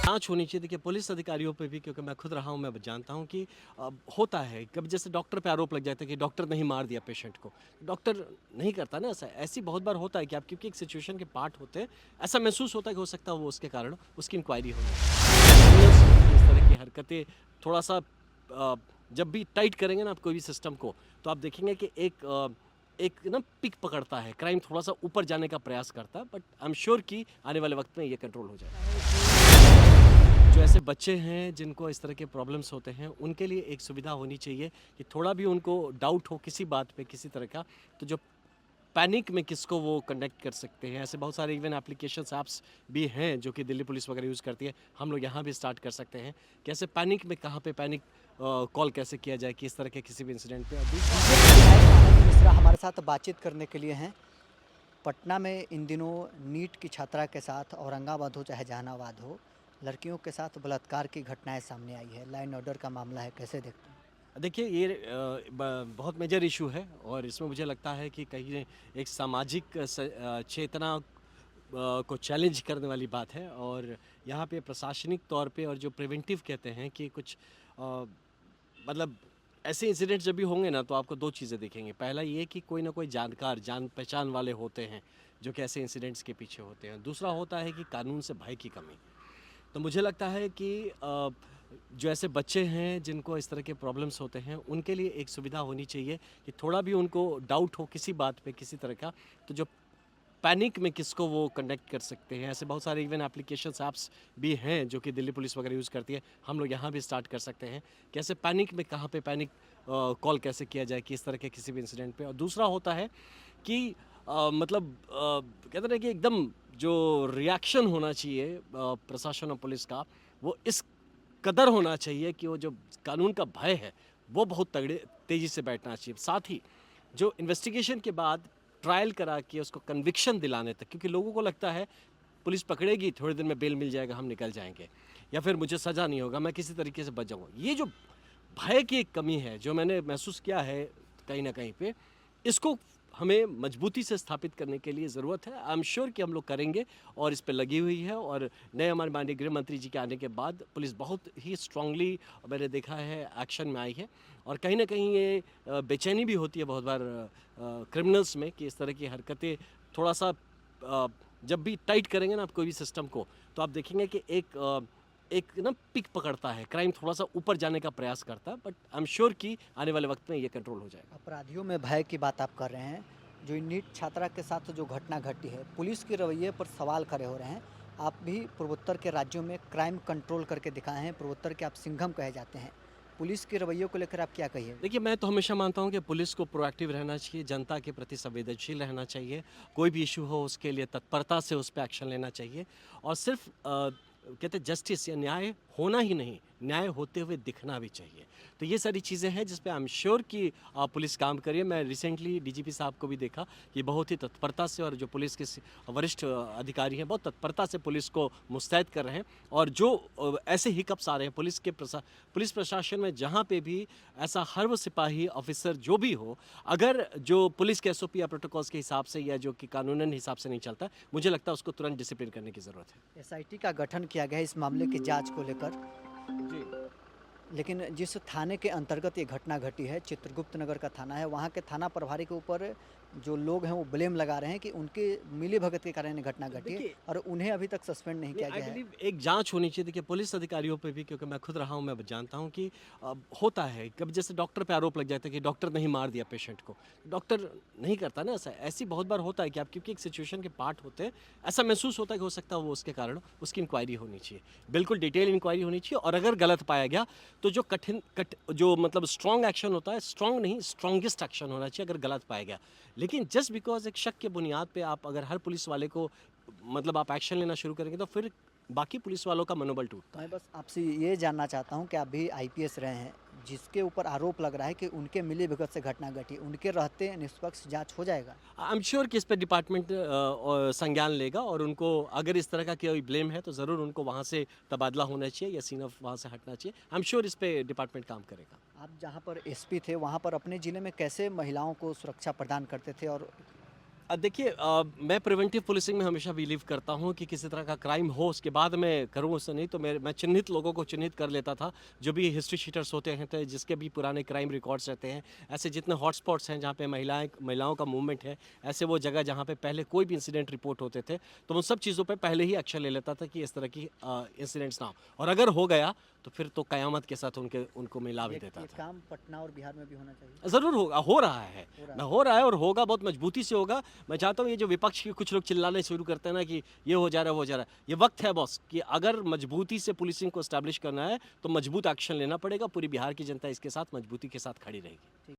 जांच होनी चाहिए। देखिए पुलिस अधिकारियों पे भी, क्योंकि मैं खुद रहा हूँ, मैं जानता हूँ कि होता है कभी, जैसे डॉक्टर पे आरोप लग जाता है कि डॉक्टर नहीं मार दिया पेशेंट को। डॉक्टर नहीं करता ना ऐसा। ऐसी बहुत बार होता है कि आप क्योंकि एक सिचुएशन के पार्ट होते हैं, ऐसा महसूस होता है कि हो सकता है वो उसके कारण उसकी इंक्वायरी हो जाए। इस तरह की हरकतें थोड़ा सा जब भी टाइट करेंगे ना आप कोई भी सिस्टम को, तो आप देखेंगे कि एक ना पिक पकड़ता है, क्राइम थोड़ा सा ऊपर जाने का प्रयास करता है, बट आई एम श्योर कि आने वाले वक्त में ये कंट्रोल हो जाएगा। जो ऐसे बच्चे हैं जिनको इस तरह के प्रॉब्लम्स होते हैं, उनके लिए एक सुविधा होनी चाहिए कि थोड़ा भी उनको डाउट हो किसी बात पे किसी तरह का, तो जो पैनिक में किसको वो कनेक्ट कर सकते हैं। ऐसे बहुत सारे इवन एप्लीकेशंस ऐप्स भी हैं जो कि दिल्ली पुलिस वगैरह यूज़ करती है। हम लोग यहाँ भी स्टार्ट कर सकते हैं कि ऐसे पैनिक में कहाँ पे पैनिक कॉल कैसे किया जाए कि इस तरह के किसी भी इंसिडेंट पे। और दूसरा, विधायक आनंद मिश्रा हमारे साथ बातचीत करने के लिए हैं। पटना में इन दिनों नीट की छात्रा के साथ औरंगाबाद हो चाहे जहानाबाद हो, लड़कियों के साथ बलात्कार की घटनाएं सामने आई है। लाइन ऑर्डर का मामला है, कैसे देखते हैं? देखिए ये बहुत मेजर इशू है और इसमें मुझे लगता है कि कहीं एक सामाजिक चेतना को चैलेंज करने वाली बात है। और यहाँ पे प्रशासनिक तौर पे और जो प्रिवेंटिव कहते हैं कि कुछ अ, मतलब ऐसे इंसिडेंट्स जब भी होंगे ना, तो आपको दो चीज़ें दिखेंगे। पहला ये कि कोई ना कोई जानकार जान पहचान वाले होते हैं जो कि ऐसे इंसिडेंट्स के पीछे होते हैं। दूसरा होता है कि कानून से भय की कमी। तो मुझे लगता है कि जो ऐसे बच्चे हैं जिनको इस तरह के प्रॉब्लम्स होते हैं, उनके लिए एक सुविधा होनी चाहिए कि थोड़ा भी उनको डाउट हो किसी बात पे किसी तरह का, तो जो पैनिक में किसको वो कनेक्ट कर सकते हैं। ऐसे बहुत सारे इवन एप्लीकेशंस ऐप्स भी हैं जो कि दिल्ली पुलिस वगैरह यूज़ करती है। हम लोग यहाँ भी स्टार्ट कर सकते हैं कि ऐसे पैनिक में कहाँ पे पैनिक कॉल कैसे किया जाए कि इस तरह के किसी भी इंसिडेंट पे। और दूसरा होता है कि कहते हैं कि एकदम जो रिएक्शन होना चाहिए प्रशासन और पुलिस का, वो इस कदर होना चाहिए कि वो जो कानून का भय है वो बहुत तगड़े तेज़ी से बैठना चाहिए। साथ ही जो इन्वेस्टिगेशन के बाद ट्रायल करा के उसको कन्विक्शन दिलाने तक, क्योंकि लोगों को लगता है पुलिस पकड़ेगी, थोड़े दिन में बेल मिल जाएगा, हम निकल जाएंगे, या फिर मुझे सज़ा नहीं होगा, मैं किसी तरीके से बच जाऊँगा। ये जो भय की एक कमी है जो मैंने महसूस किया है कहीं ना कहीं पे, इसको हमें मजबूती से स्थापित करने के लिए ज़रूरत है। आई एम श्योर कि हम लोग करेंगे और इस पे लगी हुई है। और नए हमारे माननीय गृह मंत्री जी के आने के बाद पुलिस बहुत ही स्ट्रांगली, मैंने देखा है, एक्शन में आई है। और कहीं ना कहीं ये बेचैनी भी होती है बहुत बार क्रिमिनल्स में कि इस तरह की हरकतें थोड़ा सा जब भी टाइट करेंगे ना आप कोई भी सिस्टम को, तो आप देखेंगे कि एक ना पिक पकड़ता है, क्राइम थोड़ा सा ऊपर जाने का प्रयास करता है, बट आई एम श्योर कि आने वाले वक्त में ये कंट्रोल हो जाएगा। अपराधियों में भय की बात आप कर रहे हैं। जो इन नीट छात्रा के साथ जो घटना घटी है, पुलिस के रवैये पर सवाल खड़े हो रहे हैं। आप भी पूर्वोत्तर के राज्यों में क्राइम कंट्रोल करके दिखाए हैं, पूर्वोत्तर के आप सिंघम कहे जाते हैं। पुलिस के रवैयों को लेकर आप क्या कहिए? देखिए मैं तो हमेशा मानता हूँ कि पुलिस को प्रोएक्टिव रहना चाहिए, जनता के प्रति संवेदनशील रहना चाहिए। कोई भी इशू हो उसके लिए तत्परता से उस पे एक्शन लेना चाहिए। और सिर्फ कहते हैं जस्टिस या न्याय होना ही नहीं, न्याय होते हुए दिखना भी चाहिए। तो ये सारी चीज़ें हैं जिस पे आई एम श्योर कि पुलिस काम करिए। मैं रिसेंटली डीजीपी साहब को भी देखा कि बहुत ही तत्परता से, और जो पुलिस के वरिष्ठ अधिकारी हैं बहुत तत्परता से पुलिस को मुस्तैद कर रहे हैं। और जो ऐसे हिकअप्स आ रहे हैं पुलिस प्रशासन में, जहाँ पे भी ऐसा हर वो सिपाही ऑफिसर जो भी हो, अगर जो पुलिस के एसओपी या प्रोटोकॉल्स के हिसाब से या जो कि कानूनन हिसाब से नहीं चलता, मुझे लगता है उसको तुरंत डिसिप्लिन करने की ज़रूरत है। एसआईटी का गठन किया गया है इस मामले की जांच को लेकर। जी। लेकिन जिस थाने के अंतर्गत ये घटना घटी है, चित्रगुप्त नगर का थाना है, वहाँ के थाना प्रभारी के ऊपर जो लोग हैं वो ब्लेम लगा रहे हैं कि उनके मिलीभगत के कारण ये घटना घटी है देखिए, और उन्हें अभी तक सस्पेंड नहीं किया आई गया है। बिलीव एक जांच होनी चाहिए। देखिए पुलिस अधिकारियों पे भी, क्योंकि मैं खुद रहा हूँ, मैं जानता हूँ कि होता है कभी, जैसे डॉक्टर पे आरोप लग जाता है कि डॉक्टर नहीं मार दिया पेशेंट को। डॉक्टर नहीं करता ना ऐसा। ऐसी बहुत बार होता है कि आप क्योंकि एक सिचुएशन के पार्ट होते हैं, ऐसा महसूस होता है कि हो सकता है वो उसके कारण उसकी इंक्वायरी होनी चाहिए, बिल्कुल डिटेल इंक्वायरी होनी चाहिए। और अगर गलत पाया गया तो जो जो मतलब स्ट्रॉन्ग एक्शन होता है, स्ट्रॉन्ग नहीं स्ट्रॉन्गेस्ट एक्शन होना चाहिए अगर गलत पाया गया। लेकिन जस्ट बिकॉज एक शक के बुनियाद पे आप अगर हर पुलिस वाले को मतलब आप एक्शन लेना शुरू करेंगे, तो फिर बाकी पुलिस वालों का मनोबल टूटता मैं है। बस आपसे ये जानना चाहता हूँ कि आप भी आईपीएस रहे हैं, जिसके ऊपर आरोप लग रहा है कि उनके मिलीभगत से घटना घटी, उनके रहते निष्पक्ष जांच हो जाएगा? आई एम श्योर कि इस पे डिपार्टमेंट संज्ञान लेगा और उनको अगर इस तरह का कोई ब्लेम है तो ज़रूर उनको वहाँ से तबादला होना चाहिए या सीन ऑफ वहाँ से हटना चाहिए। आई एम श्योर इस पे डिपार्टमेंट काम करेगा। आप जहाँ पर एसपी थे, वहाँ पर अपने ज़िले में कैसे महिलाओं को सुरक्षा प्रदान करते थे और देखिए, मैं प्रिवेंटिव पुलिसिंग में हमेशा बिलीव करता हूँ कि किसी तरह का क्राइम हो उसके बाद मैं करूँ, उससे नहीं तो मैं चिन्हित लोगों को चिन्हित कर लेता था, जो भी हिस्ट्री शीटर्स होते हैं तो जिसके भी पुराने क्राइम रिकॉर्ड्स रहते हैं, ऐसे जितने हॉटस्पॉट्स हैं जहाँ पे महिलाओं का मूवमेंट है, ऐसे वो जगह जहाँ पे पहले कोई भी इंसिडेंट रिपोर्ट होते थे, तो उन सब चीज़ों पे पहले ही एक्शन ले लेता था कि इस तरह की इंसिडेंट्स ना हो, और अगर हो गया तो फिर तो कयामत के साथ उनको मिला भी देता ये था। काम पटना और बिहार में भी होना चाहिए। ज़रूर होगा, हो रहा है। हो रहा ना है। हो रहा है और होगा, बहुत मजबूती से होगा। मैं चाहता हूँ ये जो विपक्ष के कुछ लोग चिल्लाने शुरू करते हैं ना कि ये हो जा रहा है, वो हो जा रहा है। ये वक्त है बॉस कि अगर मजबूती से पुलिसिंग को एस्टैब्लिश करना है तो मजबूत एक्शन लेना पड़ेगा। पूरी बिहार की जनता इसके साथ मजबूती के साथ खड़ी रहेगी।